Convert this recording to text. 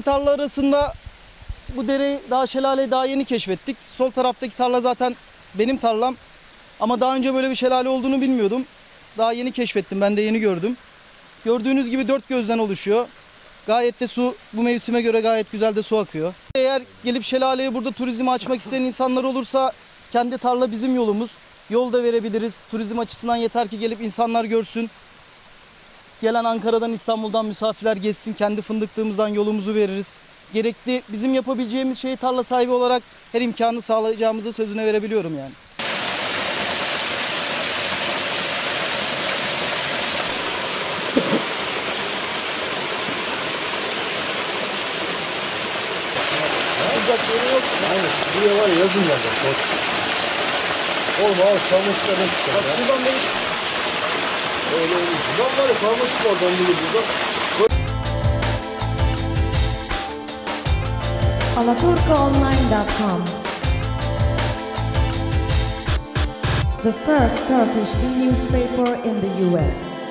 tarla arasında bu dereyi, daha şelaleyi daha yeni keşfettik. Sol taraftaki tarla zaten benim tarlam. Ama daha önce böyle bir şelale olduğunu bilmiyordum. Daha yeni keşfettim, ben de yeni gördüm. Gördüğünüz gibi 4 gözden oluşuyor. Gayet de su bu mevsime göre gayet güzel de su akıyor. Eğer gelip şelaleyi burada turizm açmak isteyen insanlar olursa kendi tarla bizim yolumuz. Yol da verebiliriz. Turizm açısından yeter ki gelip insanlar görsün. Gelen Ankara'dan, İstanbul'dan misafirler geçsin. Kendi fındıklığımızdan yolumuzu veririz. Gerekli bizim yapabileceğimiz şeyi tarla sahibi olarak her imkanı sağlayacağımızı sözüne verebiliyorum yani. Yapacak yeri yok. Aynen. Buraya var ya yazın gelecek. Olmaz. Kalmışlardan çıkar. Bak şuradan beni... Öyle olur. Buradan var ya kalmışlık oradan gelir buradan. Alaturkaonline.com, the first Turkish newspaper in the US.